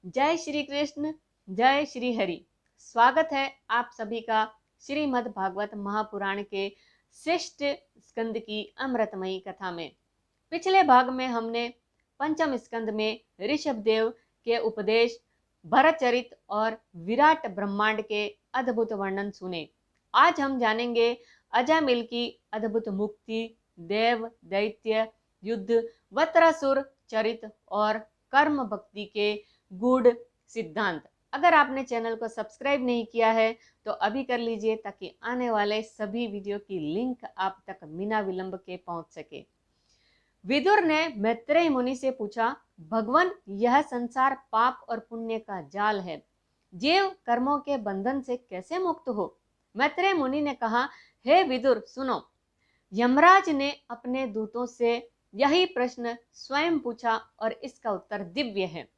जय श्री कृष्ण, जय श्री हरि। स्वागत है आप सभी का श्रीमद् भागवत महापुराण के श्रेष्ठ स्कंद की अमृतमयी कथा में। पिछले भाग में हमने पंचम स्कंद में ऋषभदेव के उपदेश, भरतचरित और विराट ब्रह्मांड के अद्भुत वर्णन सुने। आज हम जानेंगे अजामिल की अद्भुत मुक्ति, देव दैत्य युद्ध, वत्रासुर चरित और कर्म भक्ति के गूढ़ सिद्धांत। अगर आपने चैनल को सब्सक्राइब नहीं किया है तो अभी कर लीजिए ताकि आने वाले सभी वीडियो की लिंक आप तक बिना विलंब के पहुंच सके। विदुर ने मैत्रेय मुनि से पूछा, भगवान, यह संसार पाप और पुण्य का जाल है, जीव कर्मों के बंधन से कैसे मुक्त हो? मैत्रेय मुनि ने कहा, हे विदुर, सुनो। यमराज ने अपने दूतों से यही प्रश्न स्वयं पूछा और इसका उत्तर दिव्य है।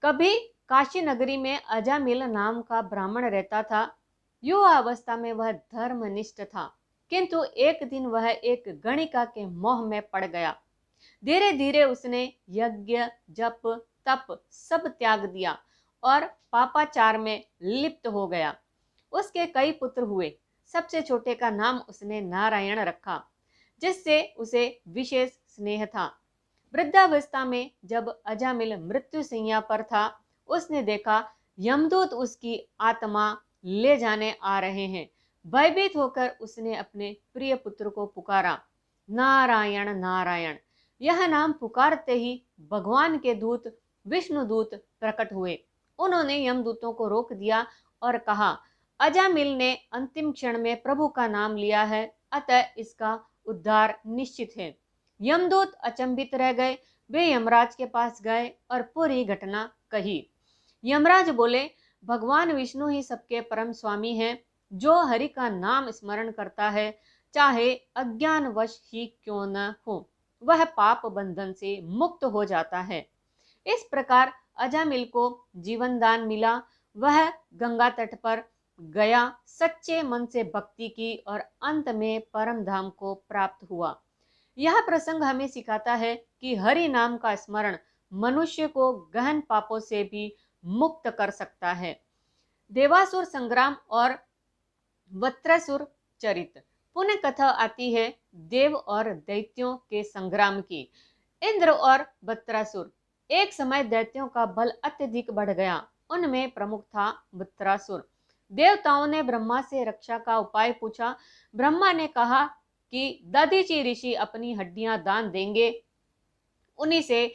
कभी काशी नगरी में अजामिल नाम का ब्राह्मण रहता था। युवा अवस्था में वह धर्मनिष्ठ था, किंतु एक दिन वह एक गणिका के मोह में पड़ गया। धीरे धीरे उसने यज्ञ, जप, तप सब त्याग दिया और पापाचार में लिप्त हो गया। उसके कई पुत्र हुए। सबसे छोटे का नाम उसने नारायण रखा, जिससे उसे विशेष स्नेह था। वृद्धावस्था में जब अजामिल मृत्यु शैया पर था, उसने देखा यमदूत उसकी आत्मा ले जाने आ रहे हैं। भयभीत होकर उसने अपने प्रिय पुत्र को पुकारा, नारायण नारायण। यह नाम पुकारते ही भगवान के दूत विष्णुदूत प्रकट हुए। उन्होंने यमदूतों को रोक दिया और कहा, अजामिल ने अंतिम क्षण में प्रभु का नाम लिया है, अतः इसका उद्धार निश्चित है। यमदूत अचंभित रह गए। वे यमराज के पास गए और पूरी घटना कही। यमराज बोले, भगवान विष्णु ही सबके परम स्वामी हैं। जो हरि का नाम स्मरण करता है, चाहे अज्ञानवश ही क्यों न हो, वह पाप बंधन से मुक्त हो जाता है। इस प्रकार अजामिल को जीवन दान मिला। वह गंगा तट पर गया, सच्चे मन से भक्ति की और अंत में परम धाम को प्राप्त हुआ। यह प्रसंग हमें सिखाता है कि हरि नाम का स्मरण मनुष्य को गहन पापों से भी मुक्त कर सकता है। देवासुर संग्राम और वत्रासुर चरित। पुण्य कथा आती है देव और दैत्यों के संग्राम की। इंद्र और वत्रासुर। एक समय दैत्यों का बल अत्यधिक बढ़ गया। उनमें प्रमुख था वत्रासुर। देवताओं ने ब्रह्मा से रक्षा का उपाय पूछा। ब्रह्मा ने कहा कि दधीचि ऋषि अपनी हड्डियां दान देंगे, उन्हीं से